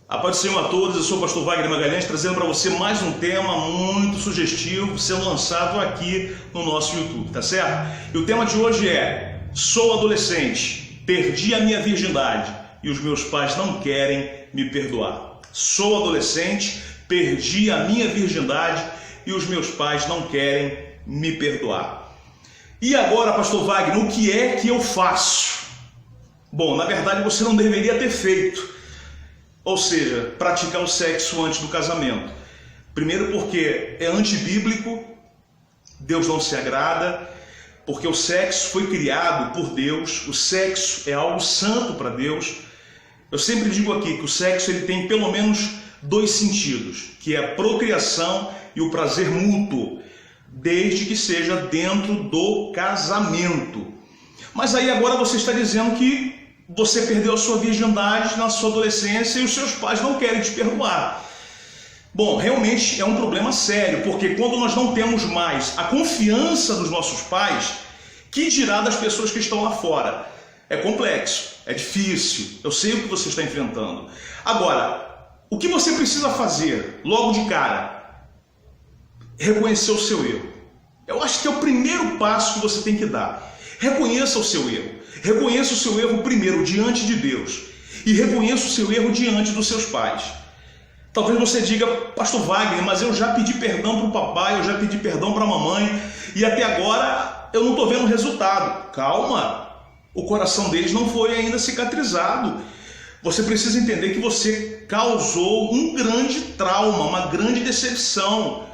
A paz do Senhor a todos, eu sou o pastor Wagner Magalhães, trazendo para você mais um tema muito sugestivo, sendo lançado aqui no nosso YouTube, tá certo? E o tema de hoje é: sou adolescente, perdi a minha virgindade e os meus pais não querem me perdoar. Sou adolescente, perdi a minha virgindade e os meus pais não querem me perdoar. E agora, pastor Wagner, o que é que eu faço? Bom, na verdade você não deveria ter feito. Ou seja, praticar o sexo antes do casamento. Primeiro porque é antibíblico, Deus não se agrada, porque o sexo foi criado por Deus, o sexo é algo santo para Deus. Eu sempre digo aqui que o sexo ele tem pelo menos dois sentidos, que é a procriação e o prazer mútuo, desde que seja dentro do casamento. Mas aí agora você está dizendo que você perdeu a sua virgindade na sua adolescência e os seus pais não querem te perdoar. Bom, realmente é um problema sério, porque quando nós não temos mais a confiança dos nossos pais, que dirá das pessoas que estão lá fora? É complexo, é difícil, eu sei o que você está enfrentando. Agora, o que você precisa fazer logo de cara? Reconhecer o seu erro. Eu acho que é o primeiro passo que você tem que dar. Reconheça o seu erro. Reconheça o seu erro primeiro diante de Deus e reconheça o seu erro diante dos seus pais. Talvez você diga: pastor Wagner, mas eu já pedi perdão para o papai, eu já pedi perdão para a mamãe e até agora eu não estou vendo resultado. Calma, o coração deles não foi ainda cicatrizado. Você precisa entender que você causou um grande trauma, uma grande decepção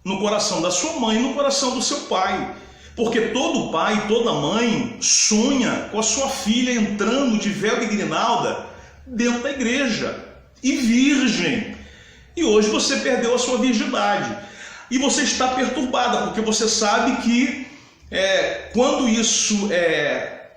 no coração da sua mãe e no coração do seu pai. Porque todo pai, toda mãe sonha com a sua filha entrando de véu e grinalda dentro da igreja e virgem. E hoje você perdeu a sua virgindade. E você está perturbada, porque você sabe que quando isso é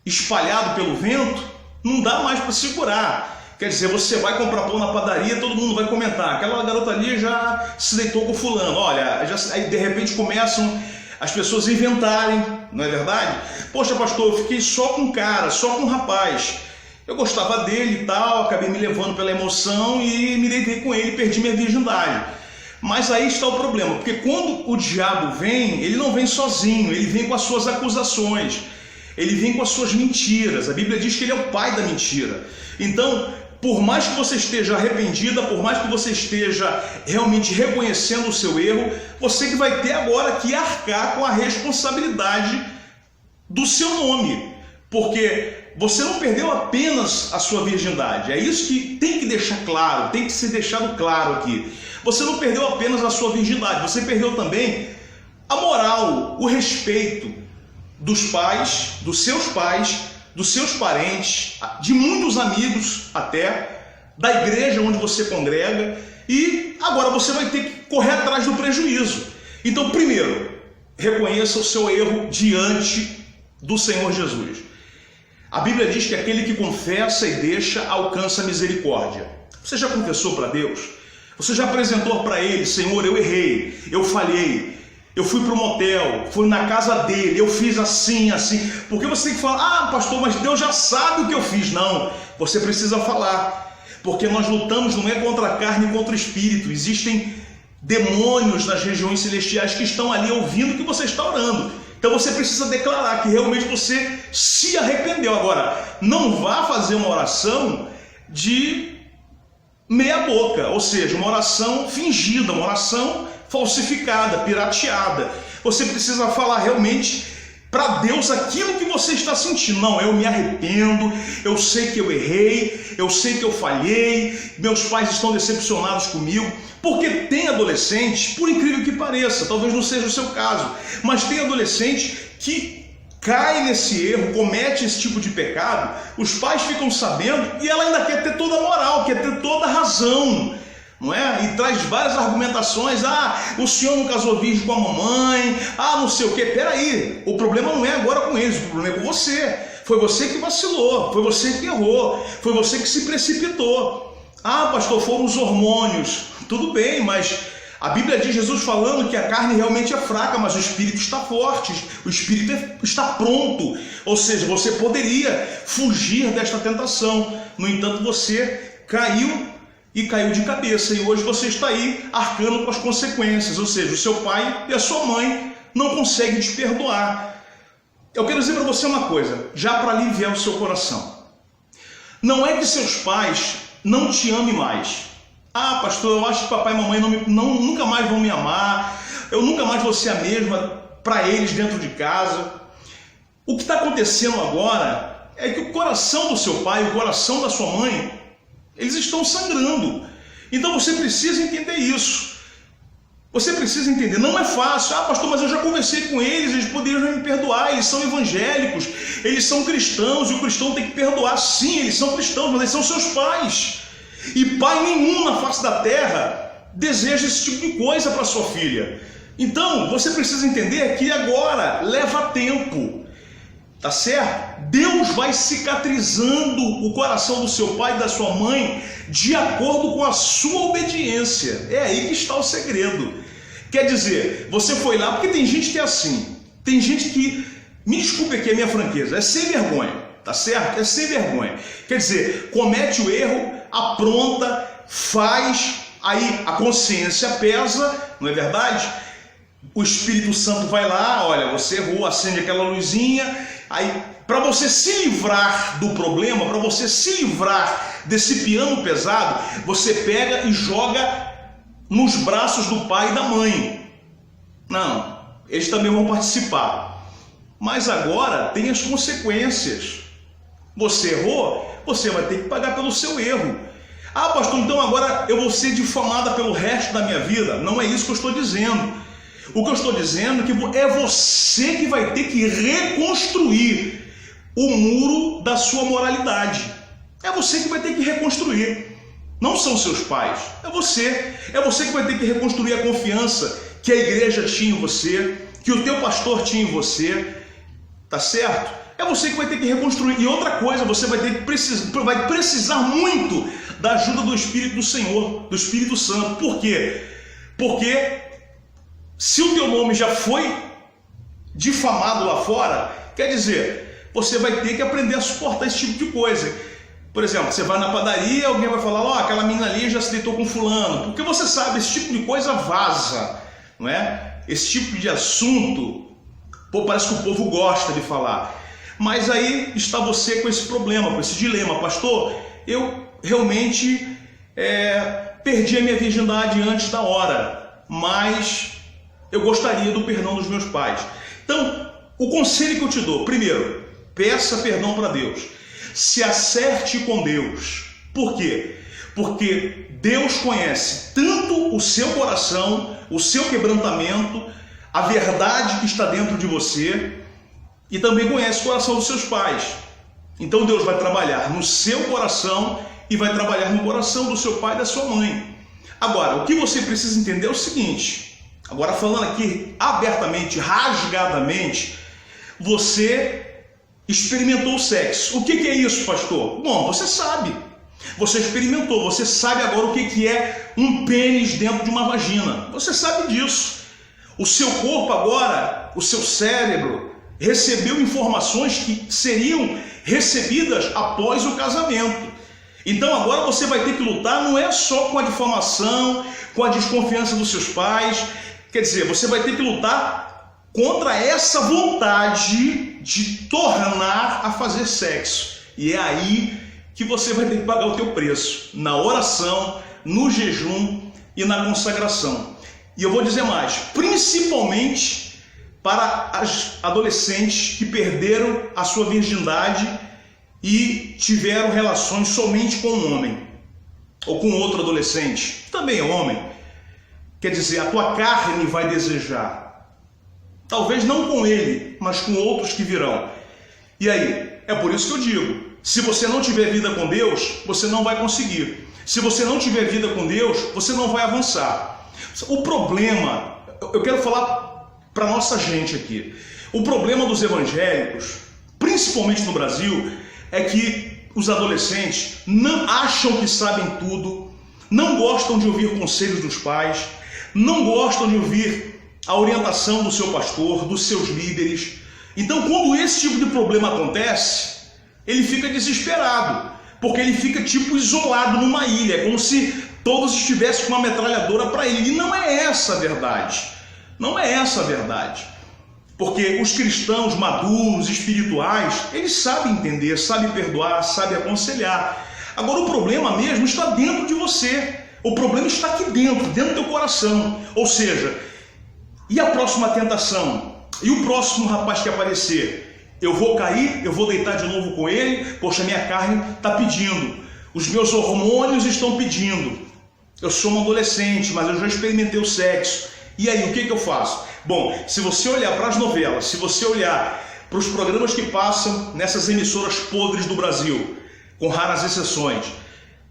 espalhado pelo vento, não dá mais para segurar. Quer dizer, você vai comprar pão na padaria, todo mundo vai comentar: aquela garota ali já se deitou com fulano. Olha, aí de repente começam as pessoas inventarem, não é verdade? Poxa, pastor, eu fiquei só com um cara, só com um rapaz. Eu gostava dele e tal, acabei me levando pela emoção e me deitei com ele, perdi minha virgindade. Mas aí está o problema, porque quando o diabo vem, ele não vem sozinho, ele vem com as suas acusações, ele vem com as suas mentiras. A Bíblia diz que ele é o pai da mentira. Então, por mais que você esteja arrependida, por mais que você esteja realmente reconhecendo o seu erro, você que vai ter agora que arcar com a responsabilidade do seu nome. Porque você não perdeu apenas a sua virgindade. É isso que tem que deixar claro, tem que ser deixado claro aqui. Você não perdeu apenas a sua virgindade, você perdeu também a moral, o respeito dos pais, dos seus parentes, de muitos amigos até, da igreja onde você congrega, e agora você vai ter que correr atrás do prejuízo. Então, primeiro, reconheça o seu erro diante do Senhor Jesus. A Bíblia diz que aquele que confessa e deixa alcança a misericórdia. Você já confessou para Deus? Você já apresentou para Ele: Senhor, eu errei, eu falhei, eu fui para o motel, fui na casa dele, eu fiz assim, assim. Porque você tem que falar: ah, pastor, mas Deus já sabe o que eu fiz. Não, você precisa falar. Porque nós lutamos não é contra a carne e contra o espírito. Existem demônios nas regiões celestiais que estão ali ouvindo que você está orando. Então você precisa declarar que realmente você se arrependeu. Agora, não vá fazer uma oração de meia boca, ou seja, uma oração fingida, uma oração falsificada, pirateada. Você precisa falar realmente para Deus aquilo que você está sentindo. Não, eu me arrependo, eu sei que eu errei, eu sei que eu falhei, meus pais estão decepcionados comigo. Porque tem adolescente, por incrível que pareça, talvez não seja o seu caso, mas tem adolescente que cai nesse erro, comete esse tipo de pecado, os pais ficam sabendo e ela ainda quer ter toda a moral, quer ter toda a razão, não é? E traz várias argumentações: ah, o senhor não casou virgem com a mamãe, ah, não sei o quê. Peraí, o problema não é agora com eles, o problema é com você. Foi você que vacilou, foi você que errou, foi você que se precipitou. Ah, pastor, foram os hormônios. Tudo bem, mas a Bíblia diz, Jesus falando que a carne realmente é fraca, mas o espírito está forte, o espírito está pronto. Ou seja, você poderia fugir desta tentação. No entanto, você caiu e caiu de cabeça. E hoje você está aí arcando com as consequências. Ou seja, o seu pai e a sua mãe não conseguem te perdoar. Eu quero dizer para você uma coisa, já para aliviar o seu coração. Não é que seus pais não te amem mais. Ah, pastor, eu acho que papai e mamãe nunca mais vão me amar. Eu nunca mais vou ser a mesma para eles dentro de casa. O que está acontecendo agora é que o coração do seu pai, o coração da sua mãe, eles estão sangrando. Então você precisa entender isso. Você precisa entender, não é fácil. Ah, pastor, mas eu já conversei com eles poderiam me perdoar, eles são evangélicos, eles são cristãos, e o cristão tem que perdoar. Sim, eles são cristãos, mas eles são seus pais. E pai nenhum na face da terra deseja esse tipo de coisa para sua filha. Então, você precisa entender que agora leva tempo, tá certo? Deus vai cicatrizando o coração do seu pai e da sua mãe de acordo com a sua obediência. É aí que está o segredo. Quer dizer, você foi lá, porque tem gente que é assim, tem gente que, me desculpe aqui a minha franqueza, é sem vergonha, tá certo? É sem vergonha. Quer dizer, comete o erro, apronta, faz, aí a consciência pesa, não é verdade? O Espírito Santo vai lá, olha, você errou, acende aquela luzinha, aí para você se livrar do problema, para você se livrar desse piano pesado, você pega e joga nos braços do pai e da mãe. Não, eles também vão participar. Mas agora tem as consequências. Você errou, você vai ter que pagar pelo seu erro. Ah, pastor, então agora eu vou ser difamada pelo resto da minha vida. Não é isso que eu estou dizendo. O que eu estou dizendo é que é você que vai ter que reconstruir o muro da sua moralidade. É você que vai ter que reconstruir. Não são seus pais, é você. É você que vai ter que reconstruir a confiança que a igreja tinha em você, que o teu pastor tinha em você, tá certo? É você que vai ter que reconstruir. E outra coisa, você vai precisar muito da ajuda do Espírito do Senhor, do Espírito Santo. Por quê? Porque se o teu nome já foi difamado lá fora, quer dizer, você vai ter que aprender a suportar esse tipo de coisa. Por exemplo, você vai na padaria, alguém vai falar, ó, aquela menina ali já se deitou com fulano. Porque você sabe, esse tipo de coisa vaza, não é? Esse tipo de assunto, pô, parece que o povo gosta de falar. Mas aí está você com esse problema, com esse dilema. Pastor, eu realmente perdi a minha virgindade antes da hora, mas eu gostaria do perdão dos meus pais. Então, o conselho que eu te dou, primeiro, peça perdão para Deus. Se acerte com Deus. Por quê? Porque Deus conhece tanto o seu coração, o seu quebrantamento, a verdade que está dentro de você, e também conhece o coração dos seus pais. Então Deus vai trabalhar no seu coração e vai trabalhar no coração do seu pai e da sua mãe. Agora, o que você precisa entender é o seguinte, agora falando aqui abertamente, rasgadamente, você experimentou o sexo. O que é isso, pastor? Bom, você sabe. Você experimentou, você sabe agora o que é um pênis dentro de uma vagina. Você sabe disso. O seu corpo agora, o seu cérebro, recebeu informações que seriam recebidas após o casamento. Então agora você vai ter que lutar, não é só com a difamação, com a desconfiança dos seus pais. Quer dizer, você vai ter que lutar contra essa vontade de tornar a fazer sexo. E é aí que você vai ter que pagar o teu preço, na oração, no jejum e na consagração. E eu vou dizer mais, principalmente para as adolescentes que perderam a sua virgindade e tiveram relações somente com um homem, ou com outro adolescente, também é homem. Quer dizer, a tua carne vai desejar. Talvez não com ele, mas com outros que virão. E aí? É por isso que eu digo, se você não tiver vida com Deus, você não vai conseguir. Se você não tiver vida com Deus, você não vai avançar. O problema, eu quero falar para nossa gente aqui, o problema dos evangélicos, principalmente no Brasil, é que os adolescentes não acham que sabem tudo, não gostam de ouvir conselhos dos pais, não gostam de ouvir a orientação do seu pastor, dos seus líderes. Então, quando esse tipo de problema acontece, ele fica desesperado, porque ele fica tipo isolado numa ilha, é como se todos estivessem com uma metralhadora para ele. E não é essa a verdade. Não é essa a verdade. Porque os cristãos maduros, espirituais, eles sabem entender, sabem perdoar, sabem aconselhar. Agora o problema mesmo está dentro de você. O problema está aqui dentro do teu coração. Ou seja, e a próxima tentação? E o próximo rapaz que aparecer? Eu vou cair, eu vou deitar de novo com ele? Poxa, minha carne está pedindo. Os meus hormônios estão pedindo. Eu sou um adolescente, mas eu já experimentei o sexo. E aí, o que eu faço? Bom, se você olhar para as novelas, se você olhar para os programas que passam nessas emissoras podres do Brasil, com raras exceções,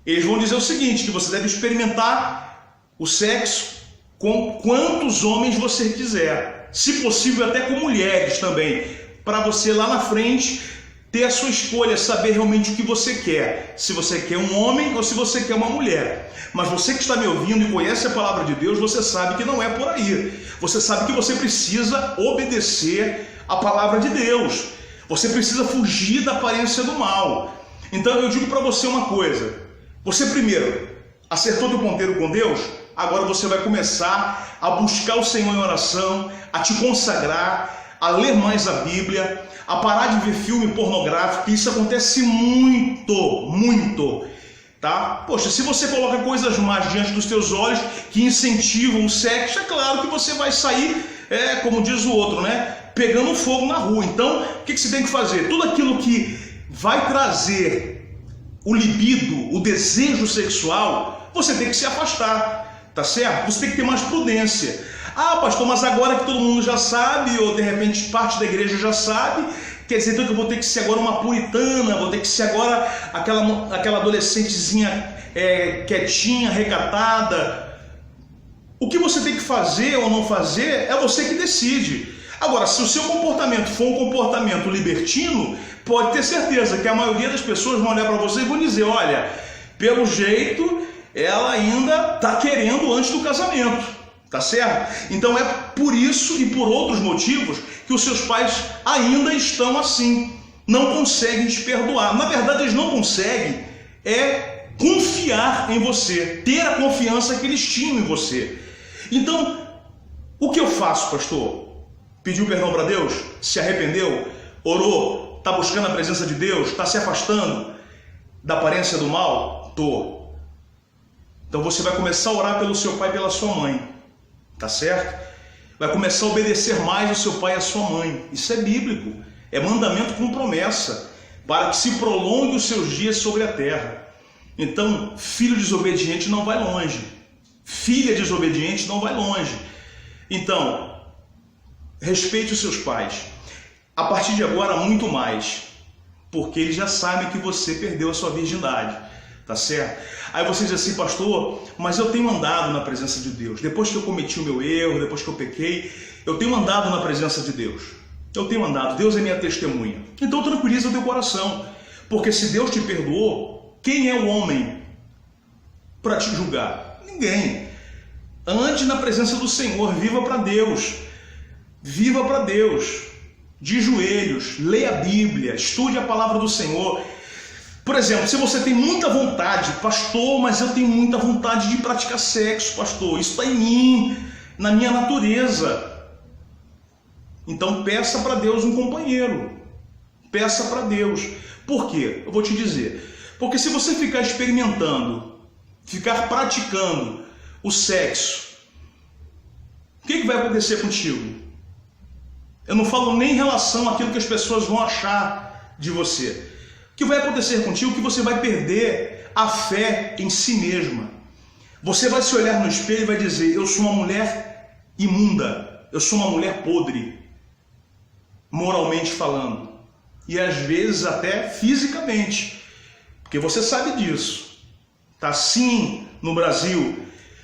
eles vão dizer o seguinte, que você deve experimentar o sexo com quantos homens você quiser. Se possível, até com mulheres também, para você lá na frente ter a sua escolha, saber realmente o que você quer. Se você quer um homem ou se você quer uma mulher. Mas você que está me ouvindo e conhece a palavra de Deus, você sabe que não é por aí. Você sabe que você precisa obedecer a palavra de Deus. Você precisa fugir da aparência do mal. Então eu digo para você uma coisa. Você primeiro acertou teu ponteiro com Deus, agora você vai começar a buscar o Senhor em oração, a te consagrar, a ler mais a Bíblia, a parar de ver filme pornográfico, que isso acontece muito, tá? Poxa, se você coloca coisas más diante dos teus olhos que incentivam o sexo, é claro que você vai sair, como diz o outro, né? Pegando fogo na rua. Então, o que você tem que fazer? Tudo aquilo que vai trazer o libido, o desejo sexual, você tem que se afastar, tá certo? Você tem que ter mais prudência. Ah, pastor, mas agora que todo mundo já sabe, ou de repente parte da igreja já sabe, quer dizer então que eu vou ter que ser agora uma puritana, vou ter que ser agora aquela adolescentezinha quietinha, recatada. O que você tem que fazer ou não fazer é você que decide. Agora, se o seu comportamento for um comportamento libertino, pode ter certeza que a maioria das pessoas vão olhar para você e vão dizer, olha, pelo jeito ela ainda está querendo antes do casamento. Tá certo? Então é por isso e por outros motivos que os seus pais ainda estão assim. Não conseguem te perdoar. Na verdade, eles não conseguem confiar em você. Ter a confiança que eles tinham em você. Então, o que eu faço, pastor? Pediu perdão para Deus? Se arrependeu? Orou? Está buscando a presença de Deus? Está se afastando da aparência do mal? Tô. Então você vai começar a orar pelo seu pai e pela sua mãe. Tá certo? Vai começar a obedecer mais ao seu pai e à sua mãe. Isso é bíblico. É mandamento com promessa. Para que se prolongue os seus dias sobre a terra. Então, filho desobediente não vai longe. Filha desobediente não vai longe. Então, respeite os seus pais. A partir de agora, muito mais. Porque eles já sabem que você perdeu a sua virgindade. Tá certo? Aí você diz assim, pastor, mas eu tenho andado na presença de Deus. Depois que eu cometi o meu erro, depois que eu pequei, eu tenho andado na presença de Deus. Eu tenho andado, Deus é minha testemunha. Então tranquiliza o teu coração. Porque se Deus te perdoou, quem é o homem para te julgar? Ninguém. Ande na presença do Senhor, viva para Deus. Viva para Deus. De joelhos, leia a Bíblia, estude a palavra do Senhor. Por exemplo, se você tem muita vontade, pastor, mas eu tenho muita vontade de praticar sexo, pastor, isso está em mim, na minha natureza. Então peça para Deus um companheiro, peça para Deus. Por quê? Eu vou te dizer. Porque se você ficar experimentando, ficar praticando o sexo, o que vai acontecer contigo? Eu não falo nem em relação àquilo que as pessoas vão achar de você. O que vai acontecer contigo é que você vai perder a fé em si mesma. Você vai se olhar no espelho e vai dizer, eu sou uma mulher imunda, eu sou uma mulher podre, moralmente falando. E às vezes até fisicamente, porque você sabe disso. Está sim no Brasil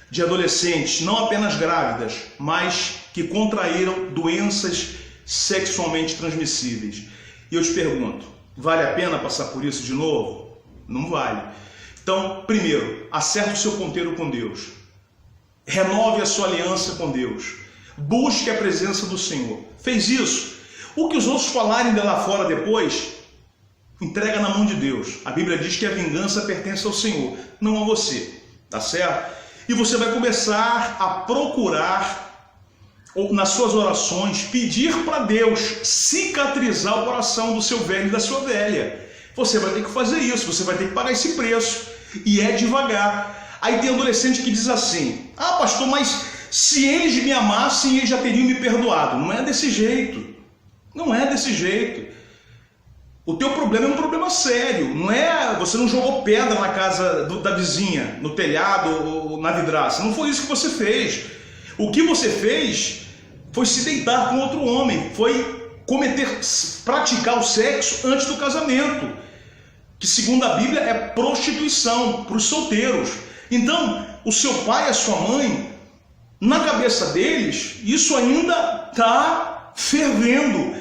de adolescentes, não apenas grávidas, mas que contraíram doenças sexualmente transmissíveis. E eu te pergunto, vale a pena passar por isso de novo? Não vale. Então, primeiro, acerte o seu ponteiro com Deus. Renove a sua aliança com Deus. Busque a presença do Senhor. Fez isso? O que os outros falarem de lá fora depois, entrega na mão de Deus. A Bíblia diz que a vingança pertence ao Senhor, não a você. tá certo? E você vai começar a procurar, ou nas suas orações, pedir para Deus cicatrizar o coração do seu velho e da sua velha. Você vai ter que fazer isso, você vai ter que pagar esse preço. E é devagar. Aí tem adolescente que diz assim: ah, pastor, mas se eles me amassem, eles já teriam me perdoado. Não é desse jeito. Não é desse jeito. O teu problema é um problema sério. Não é, você não jogou pedra na casa da vizinha, no telhado ou na vidraça. Não foi isso que você fez. O que você fez foi se deitar com outro homem, foi praticar o sexo antes do casamento, que segundo a Bíblia é prostituição para os solteiros. Então, o seu pai e a sua mãe, na cabeça deles, isso ainda está fervendo.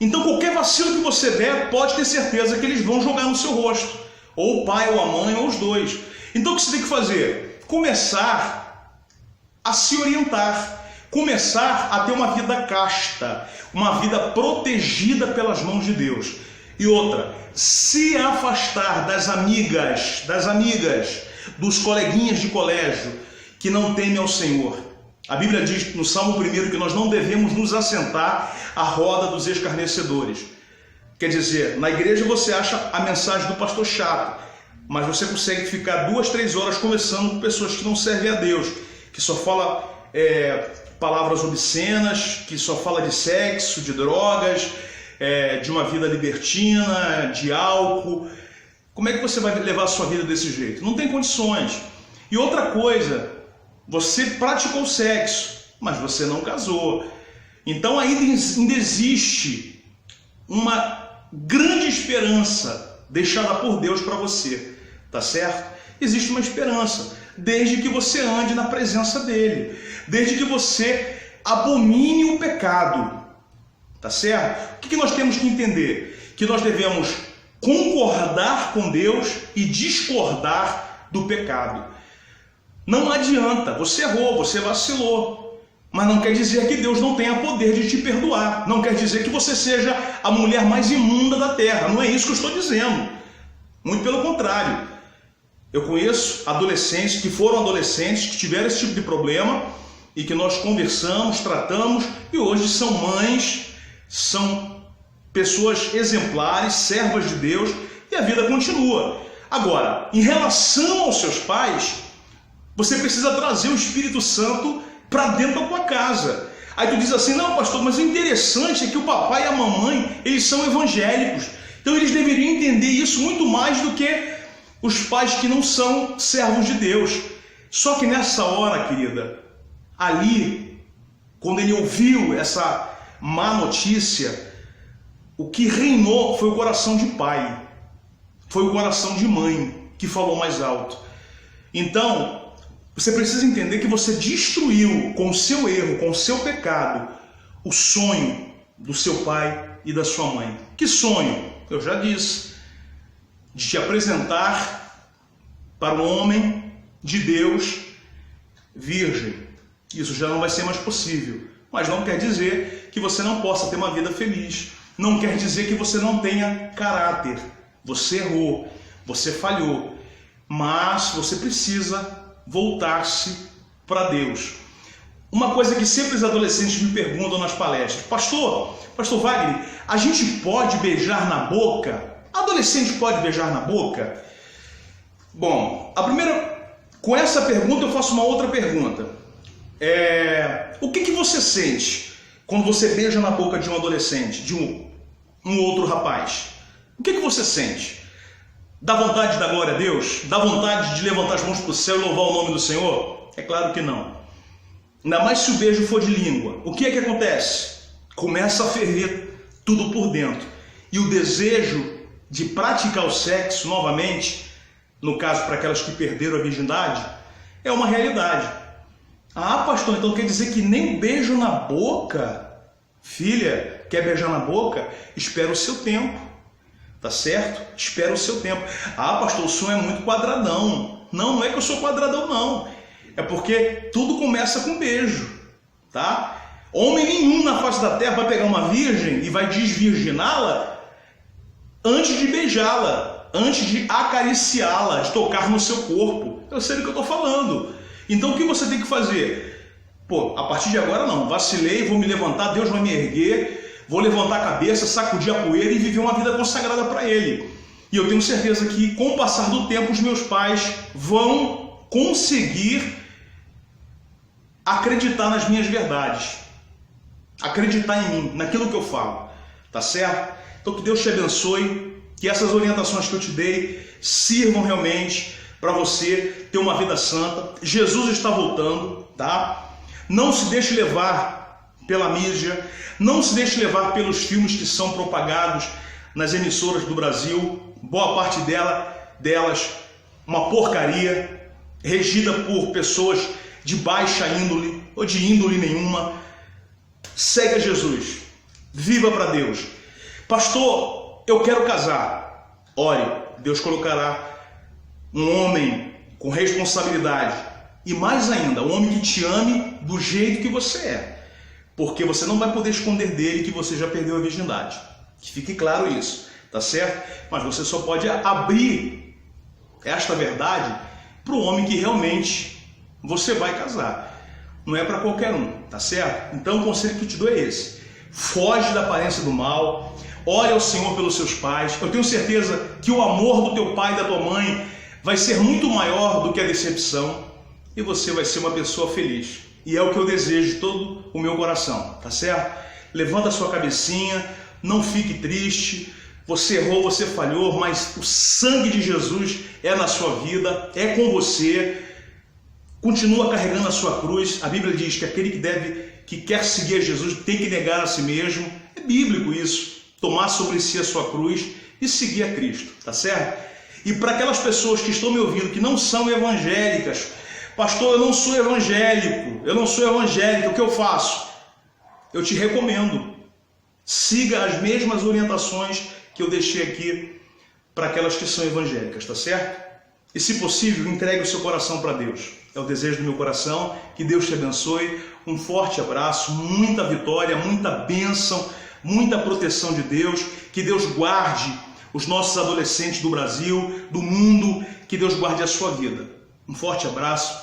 Então, qualquer vacilo que você der, pode ter certeza que eles vão jogar no seu rosto. Ou o pai, ou a mãe, ou os dois. Então, o que você tem que fazer? Começar a se orientar. Começar a ter uma vida casta. Uma vida protegida pelas mãos de Deus. E outra, se afastar das amigas, dos coleguinhas de colégio que não temem ao Senhor. A Bíblia diz no Salmo 1 que nós não devemos nos assentar à roda dos escarnecedores. Quer dizer, na igreja você acha a mensagem do pastor chato, mas você consegue ficar 2, 3 horas conversando com pessoas que não servem a Deus, que só fala palavras obscenas, que só fala de sexo, de drogas, de uma vida libertina, de álcool. Como é que você vai levar a sua vida desse jeito? Não tem condições. E outra coisa, você praticou sexo, mas você não casou. Então ainda existe uma grande esperança deixada por Deus para você, tá certo? Existe uma esperança, desde que você ande na presença dele, desde que você abomine o pecado, tá certo? O que nós temos que entender? Que nós devemos concordar com Deus e discordar do pecado. Não adianta, você errou, você vacilou, mas não quer dizer que Deus não tenha poder de te perdoar, não quer dizer que você seja a mulher mais imunda da terra, não é isso que eu estou dizendo, muito pelo contrário. Eu conheço adolescentes que foram adolescentes, que tiveram esse tipo de problema e que nós conversamos, tratamos e hoje são mães, são pessoas exemplares, servas de Deus e a vida continua. Agora, em relação aos seus pais, você precisa trazer o Espírito Santo para dentro da tua casa. Aí tu diz assim: não, pastor, mas o interessante é que o papai e a mamãe, eles são evangélicos. Então eles deveriam entender isso muito mais do que os pais que não são servos de Deus. Só que nessa hora, querida, ali, quando ele ouviu essa má notícia, o que reinou foi o coração de pai, foi o coração de mãe que falou mais alto. Então, você precisa entender que você destruiu com o seu erro, com o seu pecado, o sonho do seu pai e da sua mãe. Que sonho? Eu já disse, de te apresentar para o homem de Deus virgem. Isso já não vai ser mais possível, mas não quer dizer que você não possa ter uma vida feliz. Não quer dizer que você não tenha caráter. Você errou, você falhou, mas você precisa voltar-se para Deus. Uma coisa que sempre os adolescentes me perguntam nas palestras: Pastor Wagner, a gente pode beijar na boca? Adolescente pode beijar na boca? Bom, com essa pergunta eu faço uma outra pergunta. O que você sente quando você beija na boca de um adolescente, de um outro rapaz? O que você sente? Dá vontade de dar glória a Deus? Dá vontade de levantar as mãos para o céu e louvar o nome do Senhor? É claro que não. Ainda mais se o beijo for de língua. O que é que acontece? Começa a ferver tudo por dentro. E o desejo de praticar o sexo novamente, no caso para aquelas que perderam a virgindade, é uma realidade. Ah, pastor, então quer dizer que nem beijo na boca? Filha, quer beijar na boca? Espera o seu tempo. Tá certo? Espera o seu tempo. Ah, pastor, o senhor é muito quadradão. Não é que eu sou quadradão, não. É porque tudo começa com beijo, tá? Homem nenhum na face da terra vai pegar uma virgem e vai desvirginá-la antes de beijá-la, antes de acariciá-la, de tocar no seu corpo. eu sei do que eu estou falando. Então o que você tem que fazer? Pô, a partir de agora não, vacilei, vou me levantar, Deus vai me erguer, vou levantar a cabeça, sacudir a poeira e viver uma vida consagrada para Ele. E eu tenho certeza que com o passar do tempo os meus pais vão conseguir acreditar nas minhas verdades, acreditar em mim, naquilo que eu falo, tá certo? Então que Deus te abençoe, que essas orientações que eu te dei sirvam realmente para você ter uma vida santa. Jesus está voltando, tá? Não se deixe levar pela mídia, não se deixe levar pelos filmes que são propagados nas emissoras do Brasil, boa parte delas uma porcaria, regida por pessoas de baixa índole ou de índole nenhuma. Segue a Jesus, viva para Deus. Pastor, eu quero casar. Ore, Deus colocará um homem com responsabilidade e mais ainda, um homem que te ame do jeito que você é, porque você não vai poder esconder dele que você já perdeu a virgindade. Que fique claro isso, tá certo? Mas você só pode abrir esta verdade para o homem que realmente você vai casar. Não é para qualquer um, tá certo? Então o conselho que eu te dou é esse: foge da aparência do mal, ore ao Senhor pelos seus pais. Eu tenho certeza que o amor do teu pai e da tua mãe vai ser muito maior do que a decepção e você vai ser uma pessoa feliz. E é o que eu desejo de todo o meu coração, tá certo? Levanta a sua cabecinha, não fique triste. Você errou, você falhou, mas o sangue de Jesus é na sua vida, é com você. Continua carregando a sua cruz. A Bíblia diz que aquele que quer seguir a Jesus tem que negar a si mesmo. É bíblico isso. Tomar sobre si a sua cruz e seguir a Cristo, tá certo? E para aquelas pessoas que estão me ouvindo, que não são evangélicas: pastor, eu não sou evangélico, o que eu faço? Eu te recomendo, siga as mesmas orientações que eu deixei aqui para aquelas que são evangélicas, tá certo? E se possível, entregue o seu coração para Deus. É o desejo do meu coração. Que Deus te abençoe. Um forte abraço, muita vitória, muita bênção, muita proteção de Deus. Que Deus guarde os nossos adolescentes do Brasil, do mundo. Que Deus guarde a sua vida. Um forte abraço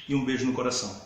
e um beijo no coração.